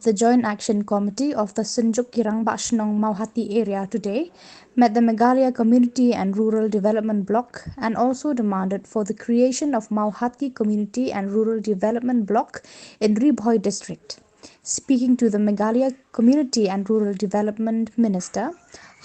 the Joint Action Committee of the Sunjuk Kirang Bashnong Mauhati area today met the Meghalaya Community and Rural Development Block and also demanded for the creation of Mauhati Community and Rural Development Block in Ribhoi district. Speaking to the Meghalaya Community and Rural Development Minister,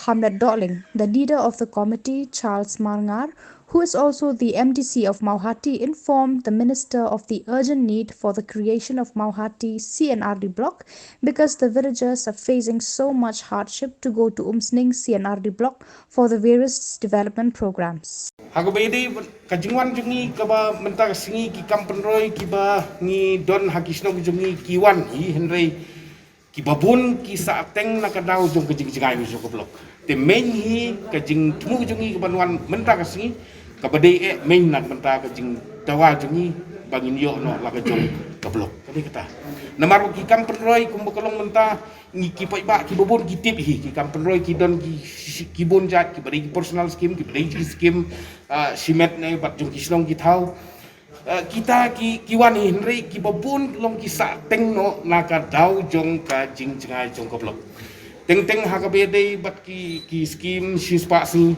Hamlet Dotling, the leader of the committee, Charles Marngar, who is also the MDC of Mauhati, informed the minister of the urgent need for the creation of Mauhati CNRD block because the villagers are facing so much hardship to go to Umsning CNRD block for the various development programs. Hagabedi kajingwan jungi kaba mentar singi ki kampenroy kiba ni don hakisno jungi kiwan hi henry ki babun ki saateng nakadau jong kajing jingai mi joko blok te main hi kajing tumu jungi kabanwan mentar singi kabade main nak mentar kajing tawa jungi bangin yo no la kajong kablok kadi kata namar ki kampenroy kumbakalong mentar ni ki paiba ki babun ki tip hi ki kampenroy ki don ki bon jat ki bari personal scheme ki bari scheme simet ne bat jong kislong ki thau kita kiwan henry ki babun long ki sa teng no naka dau jong ka jing jingai jong koblok teng ha ka be dei bat ki scheme sispa si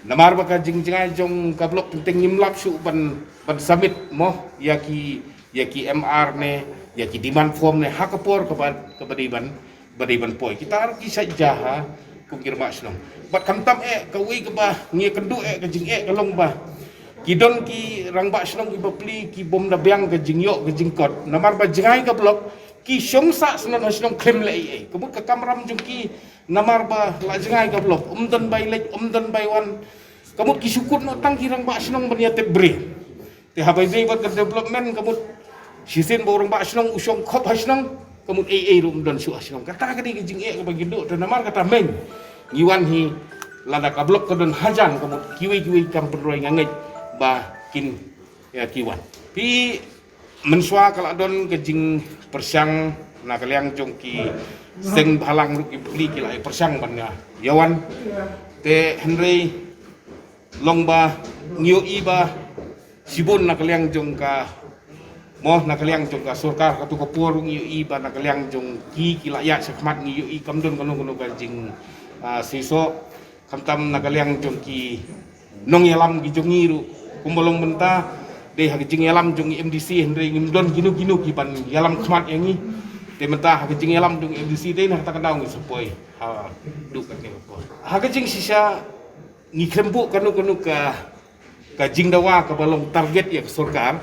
namar ba ka jing jingai jong koblok teng nimlap su ban summit mo ya ki MR ne ya ki demand form ne hakapor ka ban poi kita ki saja kung kirma snong bat kamtam kawi ka ba ngi kendu ka jing kalong ba kidon ki rangba snong ki bapli ki bom na biang ka jing yo ka jing kot namar ba jingai ka blok ki shongsa snong klem le kebut ka kamram jung ki namar ba la jingai ka blok umdan bai lek umdan bai wan kemut ki sukut no tang ki rangba snong bania te bre te habai dei bat ka development kemut sisin bo rangba snong usong khop hasnong kemut rum don su asnong kata ka di jing ka bagindo te namar kata men ngiwan hi lada ka blok ka don hajan kemut kiwi kampenroy ngangej ba kin ya kiwan pi mensua kala don kejing persyang na kaliang jong ki seng halang ru ki beli ki lai persyang ban ya yawan te henry longba ngiu iba sibun na kaliang jong ka moh na kaliang jong ka surkar ka tu ko por ngiu iba na kaliang jong ki layat sekmat ngiu i kamdon kono ka jing siso kamtam na kaliang jong ki nong yalam ki jong ngiru kumbolong benta de hagijing yalam jung MDC henry ngimdon ginu ki ban yalam khmat yangi de menta hagijing yalam jung MDC de na takandau ngi sepoi ha du ka ke ko hagijing sisa ngi krembu kanu ka jing dawa ka balong target ya sarkar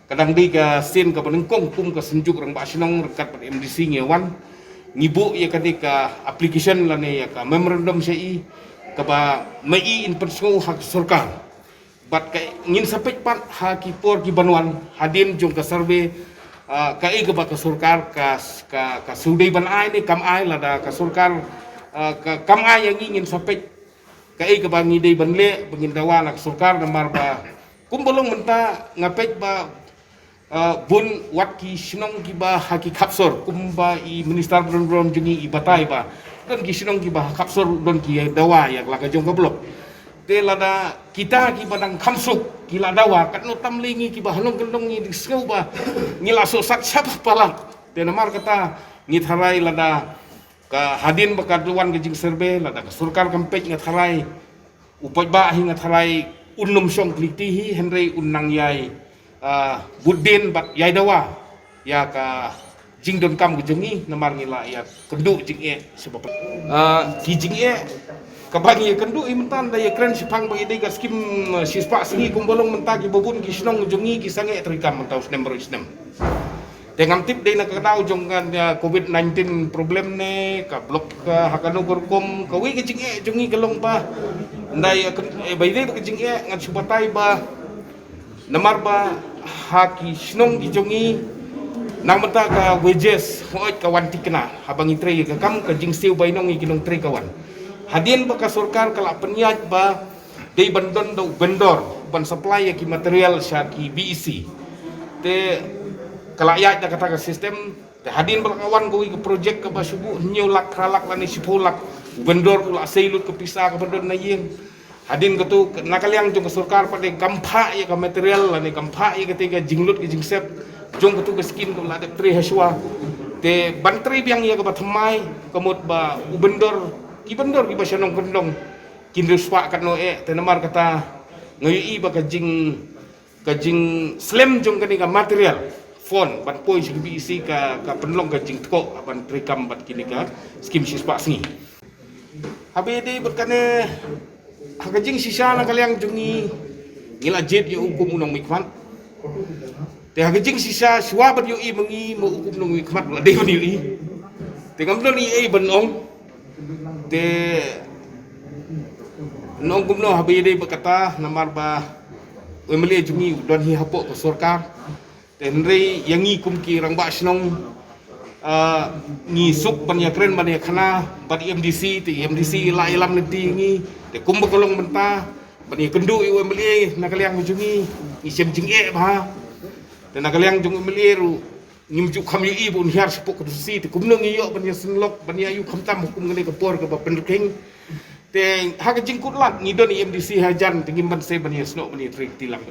kadang di ka sin ka benengkong kum ka senjuk rang ba sinong rekat pat MDC ngewan ngibu ya ka application lane ya ka memorandum sei ka ba mai in persngo hak sarkar bat kay ngin sapit pat ha ki por ki banwan hadin jong ka survey kai ka ba ka sarkar ka sudai ban ai ni kam ai lada ka sarkar ka kam ai yang ngin sapit kai ka ba ngidai ban le bangin dawa nak sarkar namar ba kumbolong menta ngapet ba bun wat ki sinong ki ba ha ki kapsor kumba i minister don jungi i batai ba don ki sinong ki ba kapsor don ki dawa yak la ka jong ka blok te lada kita ki badang kamsuk kila dawa kat no tamlingi ki bahanong gendong ni disau ba ngila so sak siapa pala te namar kata ngitharai lada ka hadin bakaduan ke jing serbe lada ka surkar kampej ngatharai upaj ba hi ngatharai unnum song klitihi henry unnang yai buddin bat yai dawa ya ka jing don kam ke jengi namar ngila ya kendu jing sebab ki jing kabangi kendu imentan daya keren sipang bagi dega skim sispa singi kumbolong mentagi bobun ki snong jungi ki sange trikam mentaus number 6 dengan tip dei nak kadau jongan COVID-19 problem ne ka blok ka hakano gorkom kawi ki jinge jungi kelong pa ndai bai dei ki jinge ngat subatai ba namar ba haki snong ki jungi nang menta ka wages hoit kawan tikna habang itre ka kam ka jing siu bainong ikinong tre kawan hadin baka sarkar kala penyaj ba dei bandon do vendor ban supply ki material sya ki BEC te kala yaj da kata ka sistem te hadin baka kawan go ki project ka ba subu nyu lak kralak lani sipulak vendor ula seilut ke pisa ka bandon na yeng hadin ka tu nakaliang jong ka sarkar pade kampha ya ka material lani kampha ya ketika jinglut ki jingsep jong ka tu ka skin ka la de tre haswa te bantri biang ia ke batamai kemut ba ubendor ki ba syanong kendong kin ruswa kat no te namar kata ngui ba kajing slam jong kani ka material phone ban poi sing bi isi ka penlong kajing tko ban trikam bat kini ka skim sispa singi habe de berkane kajing sisa na kaliang jungi ngila jet yu hukum unang mikman te kajing sisa suwa bat yu i mengi mo hukum unang mikman la de yu i te ngam ni e benong te nong gumno habe de berkata namar ba Emily jungi don hi hapok ke sorkar dan rei yang ngi kum ki rang ba snong ngi suk pan ya kren ban ya khana ban MDC ti MDC la ilam neti ngi te kum bakolong menta ban ya kendu i Emily nakaliang jungi ngi sem jing e ba te nakaliang jung Emily ru ngim ju kham yu i bun hiar sepok ke si te kum no ngi yo ban ya senlok ban ya yu kham tam hukum ngene ke por ke ba penking te ha ke jingkut lat ngi don MDC hajan tingim ban se ban ya snok ban ya trik tilang